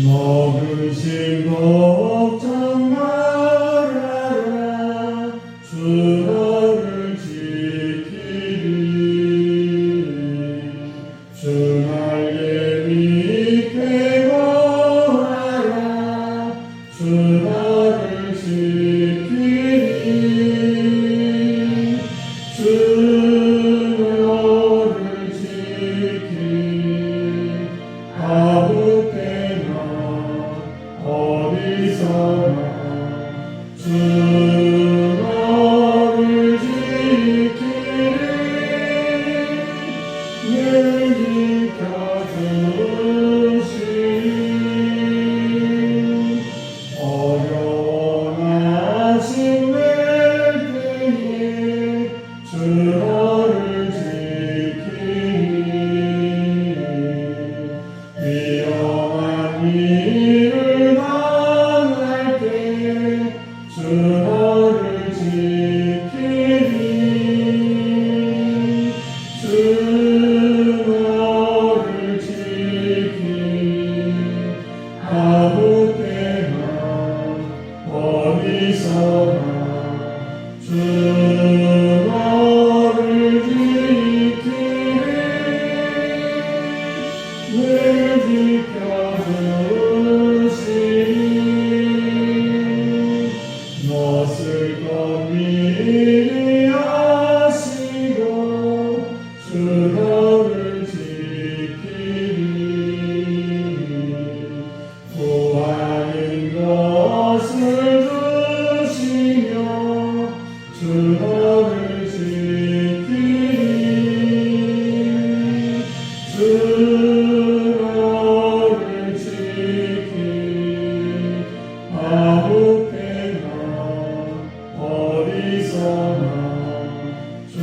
너그신 걱정 말아라. 주 너를 지키리. 주 날개 밑에 거하라. 주 너를 지키리. 주 너를 지키리. 아무 때나 어디서나 주 너를 지키리. 늘 지켜주시리. 어려운 아침 낼 때에 주 너를 지키리. 위험한 일을 당할 때 주 너를 지키리. 주 너를 지키리. 아무 때나 어디서나 주 너를 지키리. 늘 지켜주시리. 무엇을 건 미리 아시고 주 너를 지키리. 구하는 것을 주시며 주 너를 지키리. 주 너를 지키리. 아무 때나 어디서나 주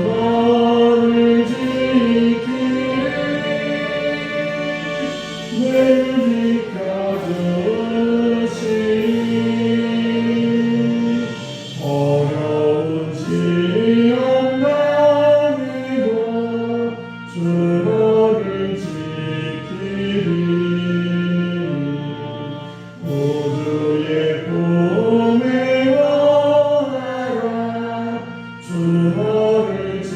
너를 지키리. 늘 지켜주시리. 어려운 시험 당해도 주 너를 지키리. 우주의 꿈에 원하라. 주 너를 지키리.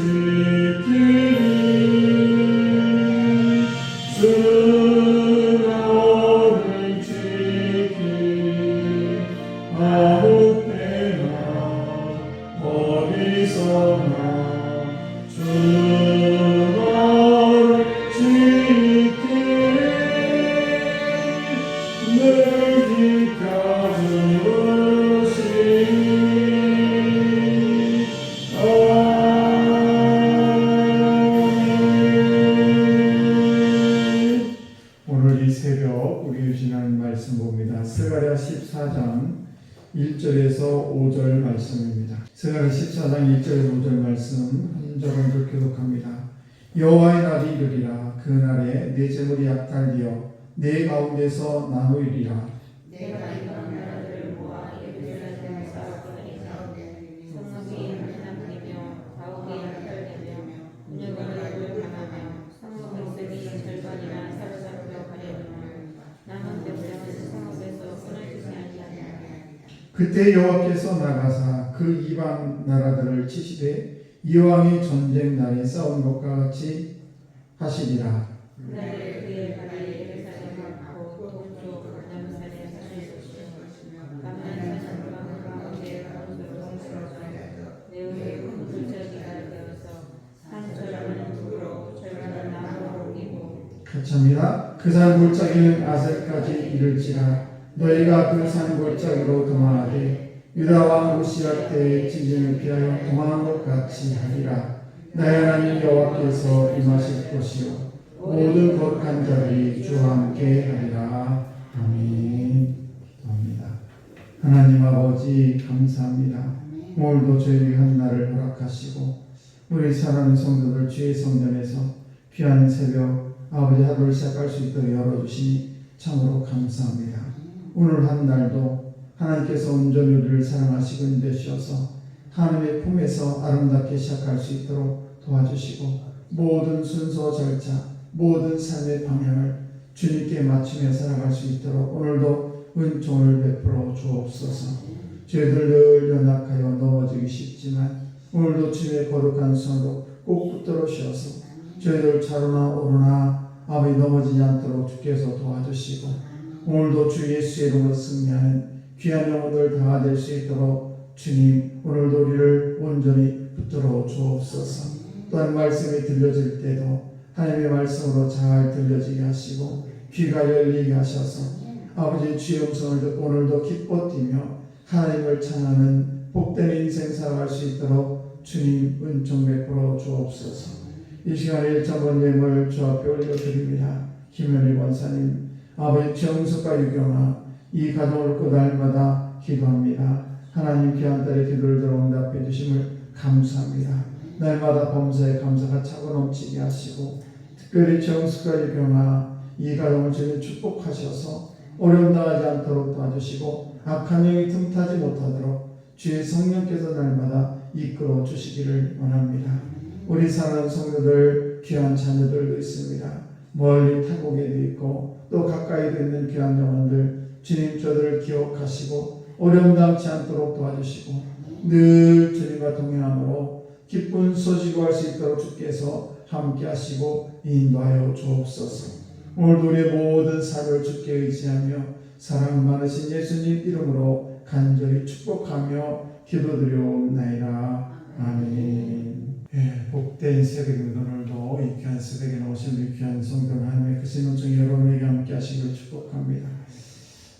주 너를 지키리. 아무 때나 어디서나 주 너를 지키리. 늘 지켜주시리. 아멘. 오늘 이 새벽 우리 주시는 말씀 봅니다. 스가랴 14장 1절에서 5절 말씀입니다. 스가랴 14장 1절에서 5절 말씀 한 절을 교독합니다. 여호와의 날이 이르리라. 그 날에 내 재물이 약탈되어 내 가운데서 나누이리라. 내가 이방 나라들을 모아 예루살렘에 쌓았거니와 성읍이 하나님이며 가옥이 약탈되며 분열가를 강하며 성읍 백성이 절반이나 사로잡혀 가려니와 남은 백성은 성읍에서 끊어지지 아니하리라. 그때 여호와께서 나가사 그 이방 나라들을 치시되 이왕의 전쟁 날에 싸운 것과 같이 하시리라. 그날에 그의 발이 예루살렘하고 동쪽 남산에 사실 것이며 남산과 가운데 가운데로 성스러져 매우 큰 물자기가 되어서 산 절반은 돌로 절반은 나무로 옮기고 같이 합니다. 그 산 골짜기는 아셀까지 이를지라. 너희가 그 산 골짜기로 도망하되 유다 왕 우시야 때의 지진을 피하여 도망한 것 같이 하리라. 나의 하나님 여호와께서 임하실 것이요 모든 거룩한 자들이 주와 함께 하리라. 아멘. 기도합니다. 하나님 아버지 감사합니다. 오늘도 저희 한 날을 허락하시고 우리 사랑하는 성도들 주의 성전에서 귀한 새벽 아버지 하루를 시작할 수 있도록 열어주시니 참으로 감사합니다. 오늘 한 날도 하나님께서 온전히 우리를 사랑하시고 인도하셔서 하나님의 품에서 아름답게 시작할 수 있도록 도와주시고 모든 순서 절차 모든 삶의 방향을 주님께 맞추며 살아갈 수 있도록 오늘도 은총을 베풀어 주옵소서. 저희들 늘 연약하여 넘어지기 쉽지만 오늘도 주님의 거룩한 손으로 꼭 붙들어 주셔서 저희들 차로나 오르나 아버지 넘어지지 않도록 주께서 도와주시고 오늘도 주 예수의 이름으로 승리하는 귀한 영혼들 다 될 수 있도록 주님 오늘도 우리를 온전히 붙들어 주옵소서. 또한 말씀이 들려질 때도 하나님의 말씀으로 잘 들려지게 하시고 귀가 열리게 하셔서 아버지 주의 음성을 듣고 오늘도 기뻐 뛰며 하나님을 찬양하는 복된 인생 살아갈 수 있도록 주님 은총 베풀어 주옵소서. 이 시간에 1,000번 예물 주 앞에 올려드립니다. 김현희 권사님, 아버지 정숙과 유경아 이 가정을 그 날마다 기도합니다. 하나님 귀한 딸의 기도를 들어 응답해 주심을 감사합니다. 날마다 범사에 감사가 차고 넘치게 하시고 특별히 정숙과 유경아 이 가정을 주님 축복하셔서 어려움 당하지 않도록 도와주시고 악한 영이 틈타지 못하도록 주의 성령께서 날마다 이끌어 주시기를 원합니다. 우리 사랑하는 성도들 귀한 자녀들도 있습니다. 멀리 타국에도 있고 또 가까이도 있는 귀한 영혼들 주님 저들을 기억하시고 어려움 당치 않도록 도와주시고 늘 주님과 동행함으로 기쁜 소식을 할 수 있도록 주께서 함께 하시고 인도하여 주옵소서. 오늘도 우리의 모든 삶을 주께 의지하며 사랑 많으신 예수님 이름으로 간절히 축복하며 기도드리옵나이다. 아멘. 복된 새벽입니다. 오늘도 이 귀한 새벽에 나오신 우리 귀한 성도 하나님의 크신 은총 여러분에게 함께 하시기를 축복합니다.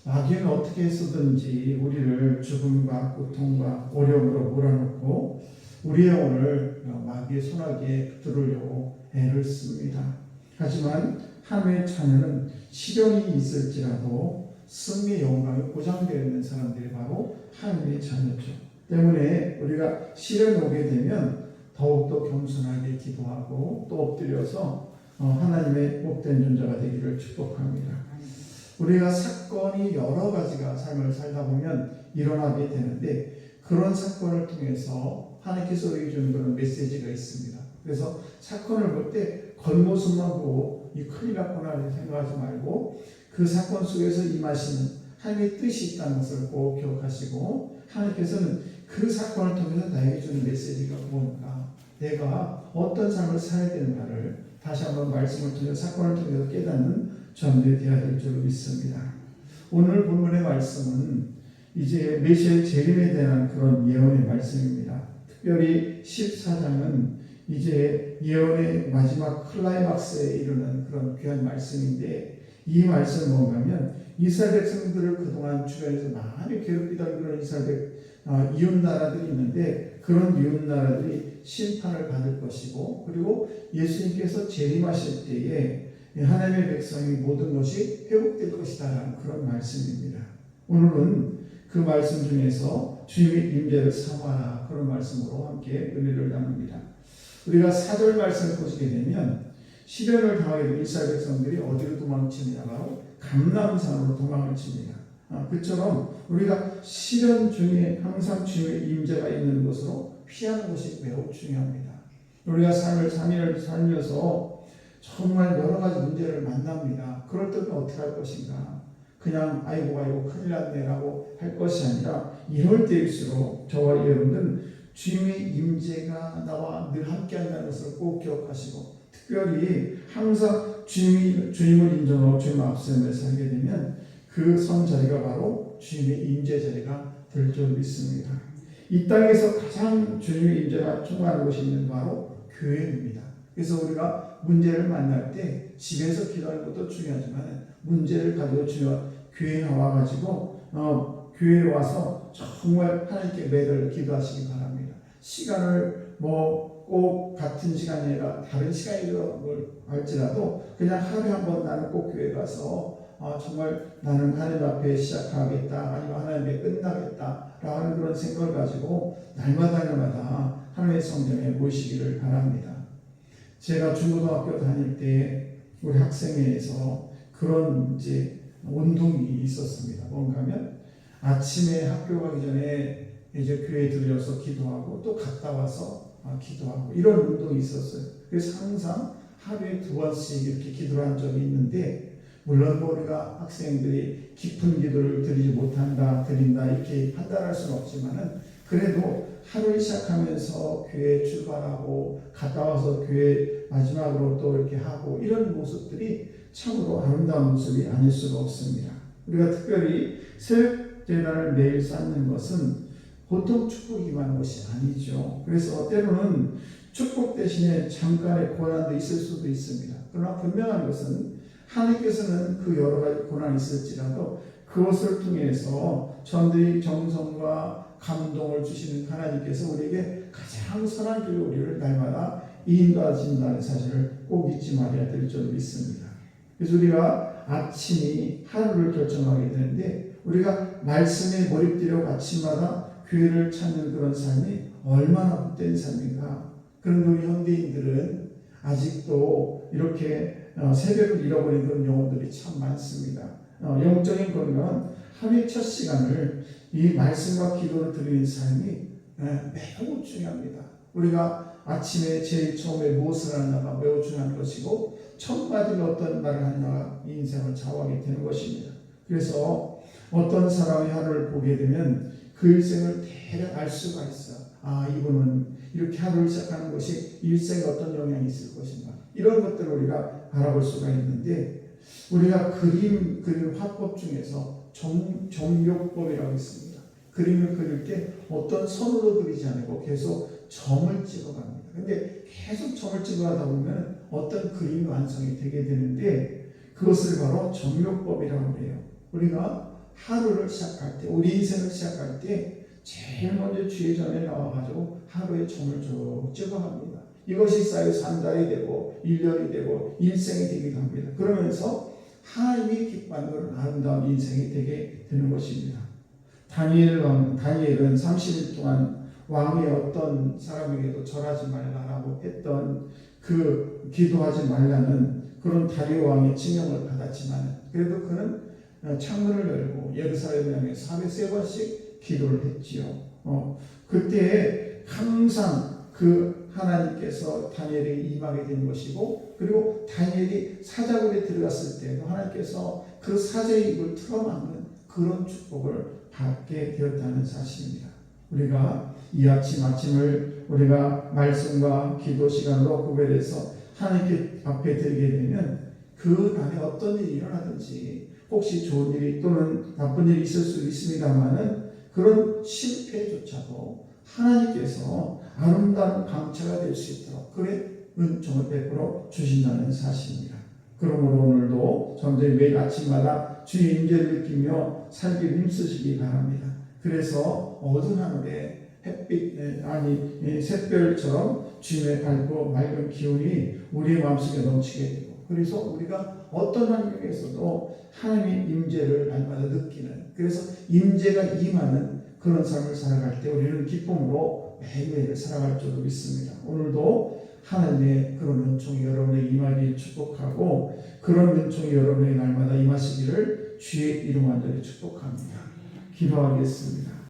마귀는 어떻게 해서든지 우리를 죽음과 고통과 어려움으로 몰아넣고 우리의 영혼을 마귀의 손아귀에 붙들으려고 애를 씁니다. 하지만 하나님의 자녀는 시련이 있을지라도 승리의 영광이 보장되어 있는 사람들이 바로 하나님의 자녀죠. 때문에 우리가 시련이 오게 되면 더욱더 겸손하게 기도하고 또 엎드려서 하나님의 복된 존재가 되기를 축복합니다. 우리가 사건이 여러 가지가 삶을 살다 보면 일어나게 되는데 그런 사건을 통해서 하나님께서 우리에게 주는 그런 메시지가 있습니다. 그래서 사건을 볼 때 겉모습만 보고 이 큰일 났구나 생각하지 말고 그 사건 속에서 임하시는 하나님의 뜻이 있다는 것을 꼭 기억하시고 하나님께서는 그 사건을 통해서 나에게 주는 메시지가 뭔가 내가 어떤 삶을 살아야 되는가를 다시 한번 말씀을 통해서 사건을 통해서 깨닫는 저들이 되어야 될 줄 믿습니다. 오늘 본문의 말씀은 이제 메시아의 재림에 대한 그런 예언의 말씀입니다. 특별히 14장은 이제 예언의 마지막 클라이막스에 이르는 그런 귀한 말씀인데 이 말씀은 뭔가면 이스라엘 백성들을 그동안 주변에서 많이 괴롭히던 그런 이스라엘 이웃 나라들이 있는데 그런 이웃 나라들이 심판을 받을 것이고 그리고 예수님께서 재림하실 때에 하나님의 백성이 모든 것이 회복될 것이다라는 그런 말씀입니다. 오늘은 그 말씀 중에서 주님의 임재를 사모하라 그런 말씀으로 함께 은혜를 나눕니다. 우리가 4절 말씀을 보시게 되면 시련을 당하게 된 이스라엘 백성들이 어디로 도망치느냐 바로 감람산으로 도망을 칩니다. 그처럼 우리가 시련 중에 항상 주님의 임재가 있는 곳으로 피하는 것이 매우 중요합니다. 우리가 삶을 3일을 살면서 정말 여러 가지 문제를 만납니다. 그럴 때는 어떻게 할 것인가? 그냥 아이고 큰일 났네라고 할 것이 아니라 이럴 때일수록 저와 여러분들은 주님의 임재가 나와 늘 함께 한다는 것을 꼭 기억하시고 특별히 항상 주님을 인정하고 주님 앞서며 살게 되면 그 선 자리가 바로 주님의 임재 자리가 될 줄 믿습니다. 이 땅에서 가장 주님의 임재가 충만한 곳이 있는 바로 교회입니다. 그래서 우리가 문제를 만날 때 집에서 기도하는 것도 중요하지만 문제를 가지고 교회에 나와가지고 교회에 와서 정말 하나님께 매일 기도하시기 바랍니다. 시간을 꼭 같은 시간이 아니라 다른 시간이라고 할지라도 그냥 하루에 한 번 나는 꼭 교회 가서 정말 나는 하나님 앞에 시작하겠다 아니면 하나님 앞에 끝나겠다 라는 그런 생각을 가지고 날마다 하나님의 성전에 모이시기를 바랍니다. 제가 중고등학교 다닐 때 우리 학생회에서 그런 이제 운동이 있었습니다. 뭔가 하면 아침에 학교 가기 전에 이제 교회에 들려서 기도하고 또 갔다 와서 기도하고 이런 운동이 있었어요. 그래서 항상 하루에 2번씩 이렇게 기도를 한 적이 있는데 물론 우리가 학생들이 깊은 기도를 드린다 이렇게 판단할 수는 없지만은 그래도 하루를 시작하면서 교회 출발하고 갔다 와서 교회 마지막으로 또 이렇게 하고 이런 모습들이 참으로 아름다운 모습이 아닐 수가 없습니다. 우리가 특별히 새벽 제단을 매일 쌓는 것은 보통 축복이만 한 것이 아니죠. 그래서 때로는 축복 대신에 잠깐의 고난도 있을 수도 있습니다. 그러나 분명한 것은 하나님께서는 그 여러 가지 고난이 있을지라도 그것을 통해서 전도의 정성과 감동을 주시는 하나님께서 우리에게 가장 선한 길로 우리를 날마다 인도하신다는 사실을 꼭 잊지 말아야 될 줄 믿습니다. 그래서 우리가 아침이 하루를 결정하게 되는데 우리가 말씀에 몰입되려 아침마다 교회를 찾는 그런 삶이 얼마나 복된 삶인가. 그런데 우리 현대인들은 아직도 이렇게 새벽을 잃어버린 그런 영혼들이 참 많습니다. 영적인 건강은 하루의 첫 시간을 이 말씀과 기도를 드리는 삶이 매우 중요합니다. 우리가 아침에 제일 처음에 무엇을 하느냐가 매우 중요한 것이고 첫 마디로 어떤 말을 하느냐가 이 인생을 좌우하게 되는 것입니다. 그래서 어떤 사람의 하루를 보게 되면 그 일생을 대략 알 수가 있어요. 이분은 이렇게 하루를 시작하는 것이 일생에 어떤 영향이 있을 것인가. 이런 것들을 우리가 알아볼 수가 있는데 우리가 그림 화법 중에서 점묘법이라고 있습니다. 그림을 그릴 때 어떤 선으로 그리지 않고 계속 점을 찍어갑니다. 근데 계속 점을 찍어가다 보면 어떤 그림이 완성이 되게 되는데 그것을 바로 점묘법이라고 해요. 우리가 하루를 시작할 때, 우리 인생을 시작할 때 제일 먼저 주의 전에 나와가지고 하루의 점을 쭉 찍어갑니다. 이것이 쌓여서 한 달이 되고 1년이 되고 일생이 되기도 합니다. 그러면서 하나님이 기뻐하는 그런 아름다운 인생이 되게 되는 것입니다. 다니엘은 30일 동안 왕의 어떤 사람에게도 절하지 말라라고 했던 그 기도하지 말라는 그런 다리오 왕의 징령을 받았지만 그래도 그는 창문을 열고 예루살렘을 향해 403번씩 기도를 했지요. 그때 항상 그 하나님께서 다니엘에게 임하게 된 것이고 그리고 다니엘이 사자굴에 들어갔을 때도 하나님께서 그 사자의 입을 틀어막는 그런 축복을 받게 되었다는 사실입니다. 우리가 이 아침을 우리가 말씀과 기도 시간으로 구별해서 하나님께 앞에 드리게 되면 그 날에 어떤 일이 일어나든지 혹시 좋은 일이 또는 나쁜 일이 있을 수 있습니다만은 그런 실패조차도 하나님께서 아름다운 강체가 될 수 있도록 그의 은총을 베풀어 주신다는 사실입니다. 그러므로 오늘도 점점 매일 아침마다 주의 임재를 느끼며 살기 힘쓰시기 바랍니다. 그래서 어두운 하늘에 햇빛 샛별처럼 주님의 밝고 맑은 기운이 우리의 마음속에 넘치게 되고 그래서 우리가 어떤 환경에서도 하나님의 임재를 날마다 느끼는 그래서 임재가 임하는 그런 삶을 살아갈 때 우리는 기쁨으로 매일매일 살아갈 줄로 믿습니다. 오늘도 하나님의 그런 은총이 여러분에게 임하기를 축복하고 그런 은총이 여러분에게 날마다 임하시기를 주의 이름 완전히 축복합니다. 기도하겠습니다.